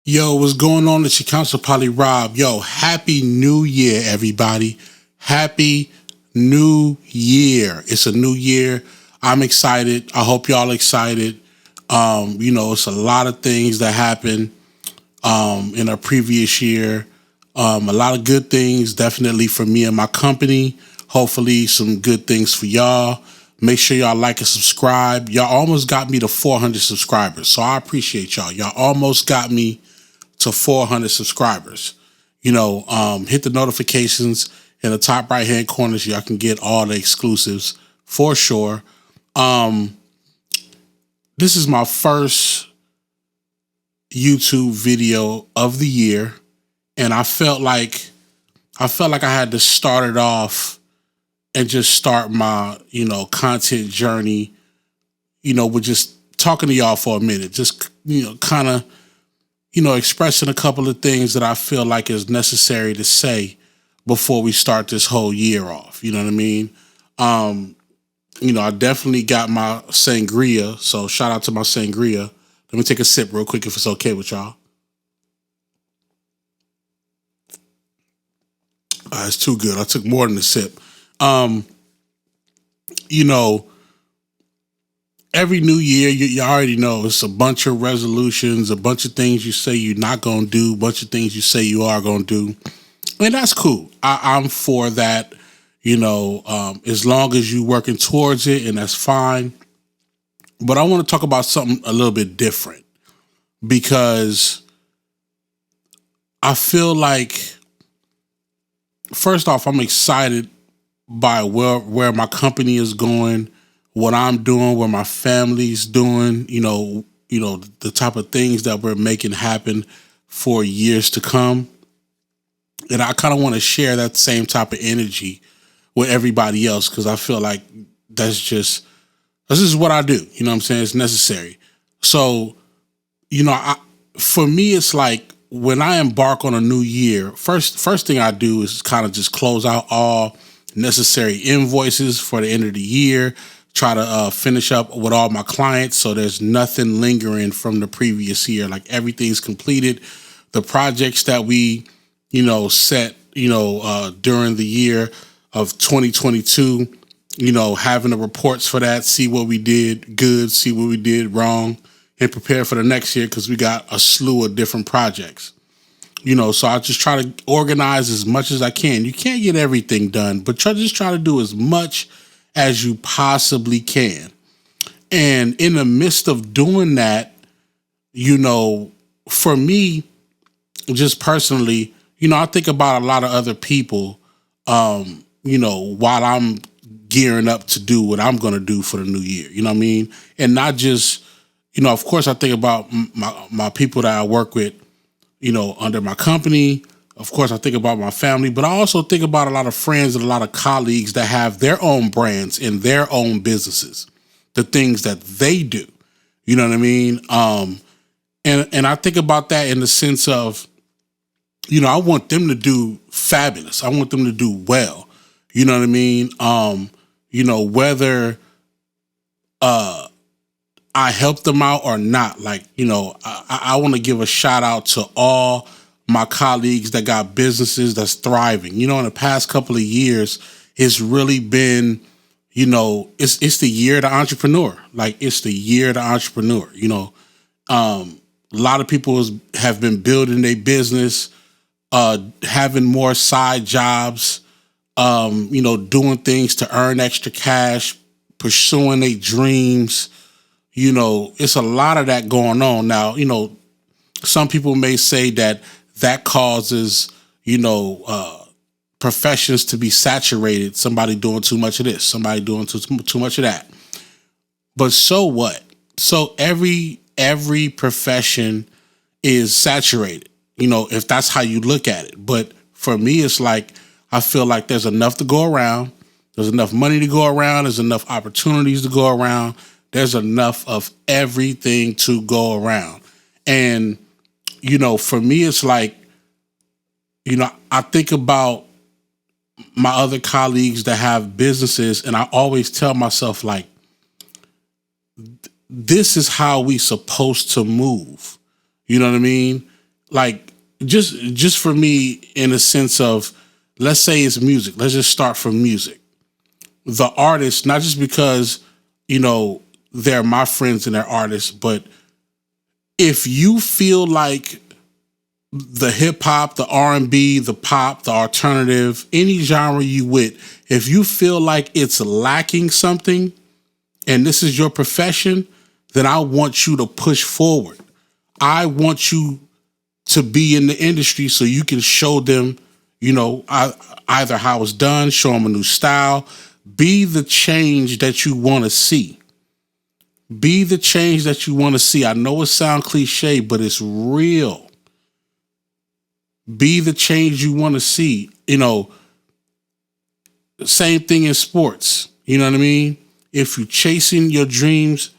Yo, what's going on? It's your council Polly Rob. Yo, happy new year, everybody. Happy new year. It's a new year. I'm excited. I hope y'all excited. It's a lot of things that happened in a previous year. A lot of good things, definitely for me and my company. Hopefully some good things for y'all. Make sure y'all like and subscribe. Y'all almost got me to 400 subscribers. So I appreciate y'all. Y'all almost got me to 400 subscribers. Hit the notifications in the top right hand corner so y'all can get all the exclusives for sure. This is my first YouTube video of the year, and I felt like I had to start it off and just start my content journey, with just talking to y'all for a minute, just kind of expressing a couple of things that I feel like is necessary to say before we start this whole year off. You know what I mean? I definitely got my sangria, so shout out to my sangria. Let me take a sip real quick if it's okay with y'all. It's too good. I took more than a sip. Every new year, you already know it's a bunch of resolutions, a bunch of things you say you're not going to do, a bunch of things you say you are going to do. And that's cool. I'm for that, as long as you're working towards it, and that's fine. But I want to talk about something a little bit different, because I feel like, first off, I'm excited by where my company is going, what I'm doing, what my family's doing, the type of things that we're making happen for years to come. And I kind of want to share that same type of energy with everybody else, because I feel like this is what I do. You know what I'm saying? It's necessary. So, for me, it's like when I embark on a new year, first thing I do is kind of just close out all necessary invoices for the end of the year, try to finish up with all my clients so there's nothing lingering from the previous year. Like everything's completed. The projects that we, set, during the year of 2022, having the reports for that, see what we did good, see what we did wrong, and prepare for the next year, because we got a slew of different projects. So I just try to organize as much as I can. You can't get everything done, but just try to do as much as you possibly can. And in the midst of doing that, for me, just personally, I think about a lot of other people, while I'm gearing up to do what I'm going to do for the new year. You know what I mean? And not just, of course, I think about my people that I work with, under my company. Of course, I think about my family, but I also think about a lot of friends and a lot of colleagues that have their own brands and their own businesses, the things that they do. You know what I mean? And I think about that in the sense of, I want them to do fabulous. I want them to do well. You know what I mean? Whether I help them out or not, I want to give a shout out to all my colleagues that got businesses that's thriving. In the past couple of years, it's really been, it's the year of the entrepreneur. Like, it's the year of the entrepreneur. A lot of people have been building their business, having more side jobs, doing things to earn extra cash, pursuing their dreams. It's a lot of that going on now. Some people may say that causes, professions to be saturated. Somebody doing too much of this, somebody doing too much of that. But so what? So every profession is saturated, if that's how you look at it. But for me, it's like, I feel like there's enough to go around. There's enough money to go around. There's enough opportunities to go around. There's enough of everything to go around. And, for me, it's like, I think about my other colleagues that have businesses, and I always tell myself, like, this is how we supposed to move. You know what I mean? Like just for me, in a sense of, let's say it's music. Let's just start from music. The artist, not just because, they're my friends and they're artists, but if you feel like the hip hop, the R&B, the pop, the alternative, any genre you with, if you feel like it's lacking something and this is your profession, then I want you to push forward. I want you to be in the industry so you can show them, either how it's done, show them a new style, be the change that you want to see. Be the change that you want to see. I know it sounds cliche, but it's real. Be the change you want to see. Same thing in sports. You know what I mean? If you're chasing your dreams,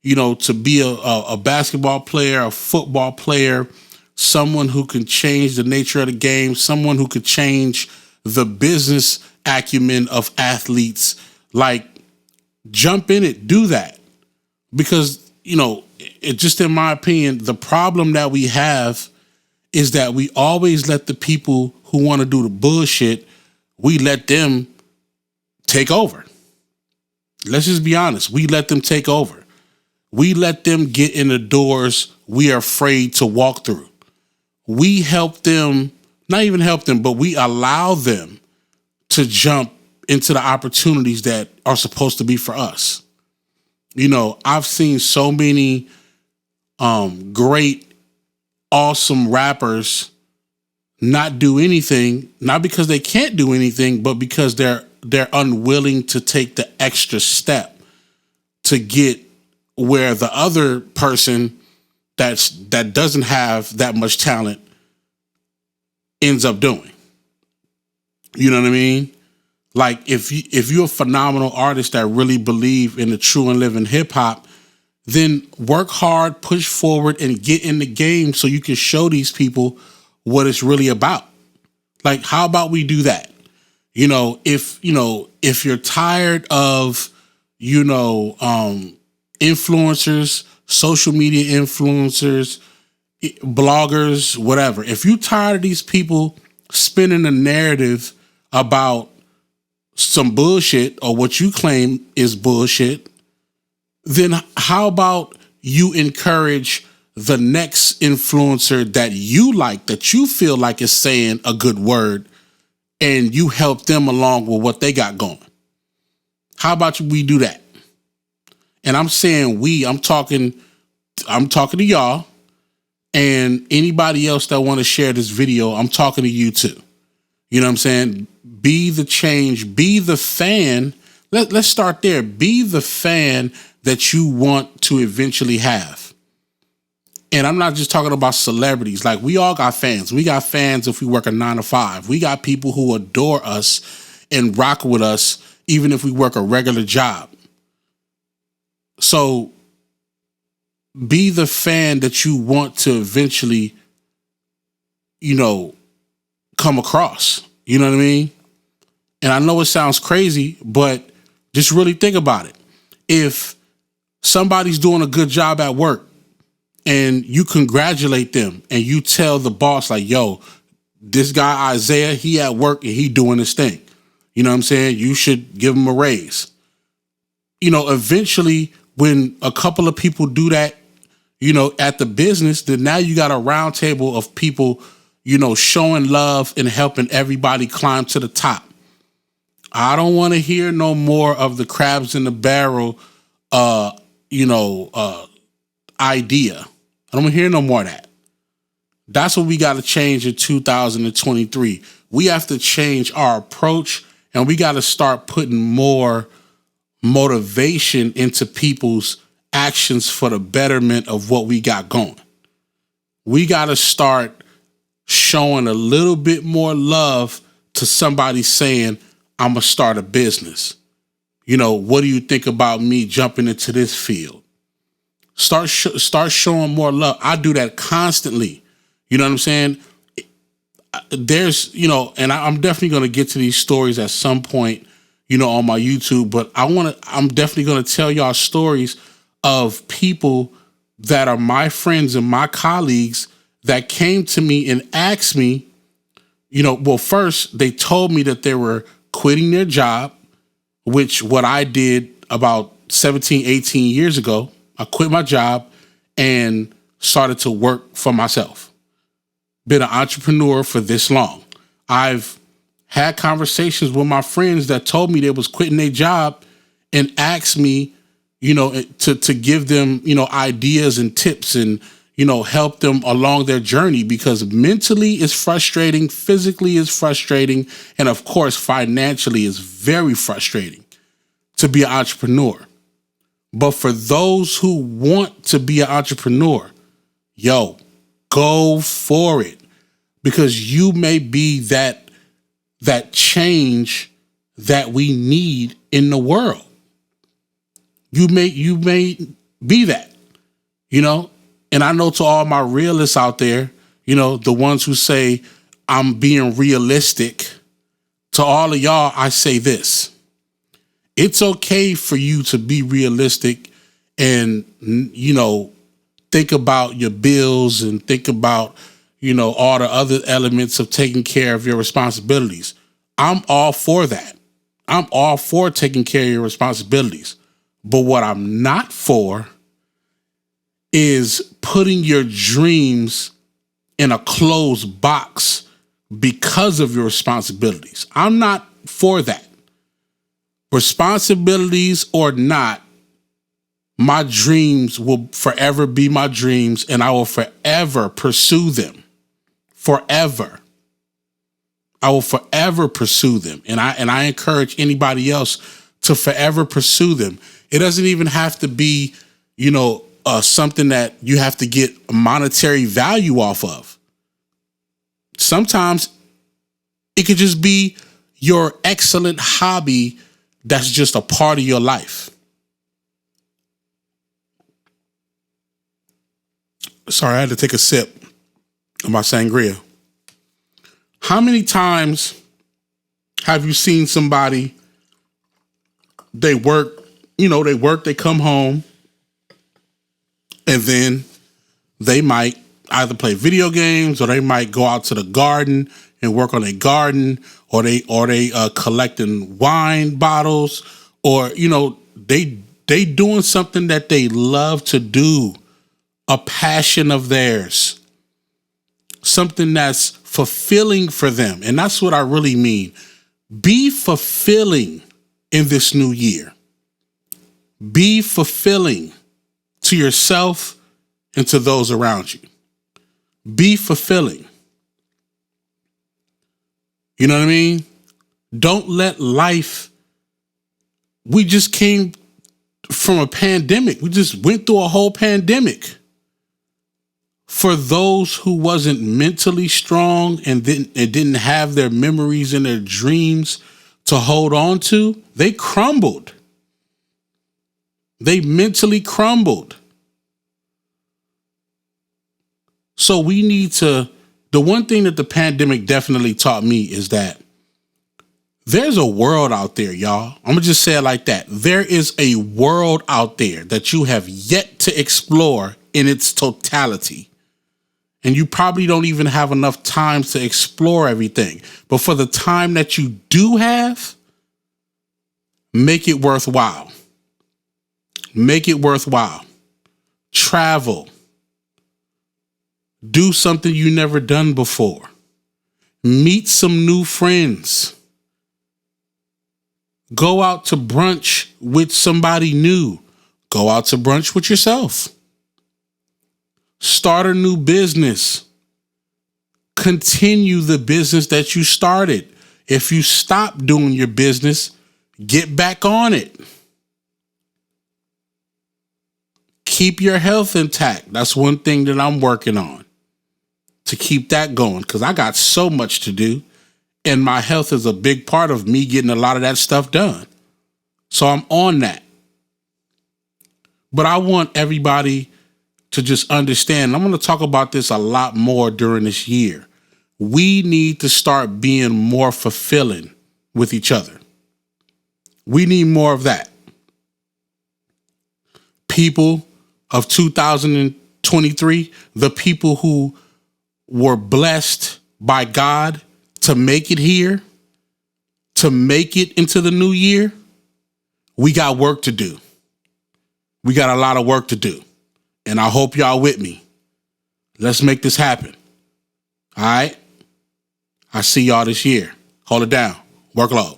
to be a basketball player, a football player, someone who can change the nature of the game, someone who could change the business acumen of athletes, like, jump in it, do that. Because, it just, in my opinion, the problem that we have is that we always let the people who want to do the bullshit, we let them take over. Let's just be honest. We let them take over. We let them get in the doors we are afraid to walk through. We help them, not even help them, but we allow them to jump into the opportunities that are supposed to be for us. I've seen so many great, awesome rappers not do anything, not because they can't do anything, but because they're unwilling to take the extra step to get where the other person that doesn't have that much talent ends up doing. You know what I mean? Like, if you're a phenomenal artist that really believe in the true and living hip hop, then work hard, push forward, and get in the game so you can show these people what it's really about. Like, how about we do that? If you're tired of, influencers, social media influencers, bloggers, whatever. If you're tired of these people spinning a narrative about some bullshit or what you claim is bullshit, then how about you encourage the next influencer that you like, that you feel like is saying a good word, and you help them along with what they got going? How about we do that? And I'm saying I'm talking to y'all, and anybody else that want to share this video, I'm talking to you too. You know what I'm saying? Be the change, be the fan. Let's start there. Be the fan that you want to eventually have. And I'm not just talking about celebrities. Like, we all got fans. We got fans if we work a 9 to 5. We got people who adore us and rock with us, even if we work a regular job. So be the fan that you want to eventually, come across. You know what I mean? And I know it sounds crazy, but just really think about it. If somebody's doing a good job at work and you congratulate them and you tell the boss, like, yo, this guy Isaiah, he at work and he doing his thing. You know what I'm saying? You should give him a raise. Eventually, when a couple of people do that, at the business, then now you got a round table of people, showing love and helping everybody climb to the top. I don't want to hear no more of the crabs in the barrel, idea. I don't want to hear no more of that. That's what we got to change in 2023. We have to change our approach, and we got to start putting more motivation into people's actions for the betterment of what we got going. We got to start showing a little bit more love to somebody saying, I'm going to start a business. What do you think about me jumping into this field? Start showing more love. I do that constantly. You know what I'm saying? There's, and I'm definitely going to get to these stories at some point, on my YouTube, but I'm definitely going to tell y'all stories of people that are my friends and my colleagues that came to me and asked me, well, first they told me that they were quitting their job, which what I did about 17, 18 years ago. I quit my job and started to work for myself. Been an entrepreneur for this long. I've had conversations with my friends that told me they was quitting their job and asked me, to give them, ideas and tips and, help them along their journey, because mentally it's frustrating, physically it's frustrating, and of course financially it's very frustrating to be an entrepreneur. But for those who want to be an entrepreneur, go for it, because you may be that change that we need in the world. You may be that, and I know to all my realists out there, the ones who say I'm being realistic, to all of y'all, I say this: it's okay for you to be realistic and, think about your bills and think about, all the other elements of taking care of your responsibilities. I'm all for that. I'm all for taking care of your responsibilities. But what I'm not for is putting your dreams in a closed box because of your responsibilities. I'm not for that. Responsibilities or not, my dreams will forever be my dreams, and I will forever pursue them. Forever. I will forever pursue them. And I encourage anybody else to forever pursue them. It doesn't even have to be, something that you have to get monetary value off of. Sometimes it could just be your excellent hobby that's just a part of your life. Sorry, I had to take a sip of my sangria. How many times have you seen somebody, they work, they come home, and then they might either play video games or they might go out to the garden and work on a garden, or they collecting wine bottles, or, they doing something that they love to do, a passion of theirs, something that's fulfilling for them. And that's what I really mean. Be fulfilling in this new year. Be fulfilling to yourself and to those around you. Be fulfilling. You know what I mean? Don't let life... We just came from a pandemic. We just went through a whole pandemic. For those who wasn't mentally strong and didn't have their memories and their dreams to hold on to, they crumbled. They mentally crumbled. So we need to... The one thing that the pandemic definitely taught me is that there's a world out there, y'all. I'm going to just say it like that. There is a world out there that you have yet to explore in its totality. And you probably don't even have enough time to explore everything. But for the time that you do have, make it worthwhile. Make it worthwhile. Travel. Do something you never done before. Meet some new friends. Go out to brunch with somebody new. Go out to brunch with yourself. Start a new business. Continue the business that you started. If you stop doing your business, get back on it. Keep your health intact. That's one thing that I'm working on, to keep that going, because I got so much to do, and my health is a big part of me getting a lot of that stuff done. So I'm on that. But I want everybody to just understand, I'm going to talk about this a lot more during this year. We need to start being more fulfilling with each other. We need more of that. People of 2023, the people who were blessed by God to make it here, to make it into the new year, we got work to do. We got a lot of work to do. And I hope y'all with me. Let's make this happen. All right? I see y'all this year. Hold it down. Work low.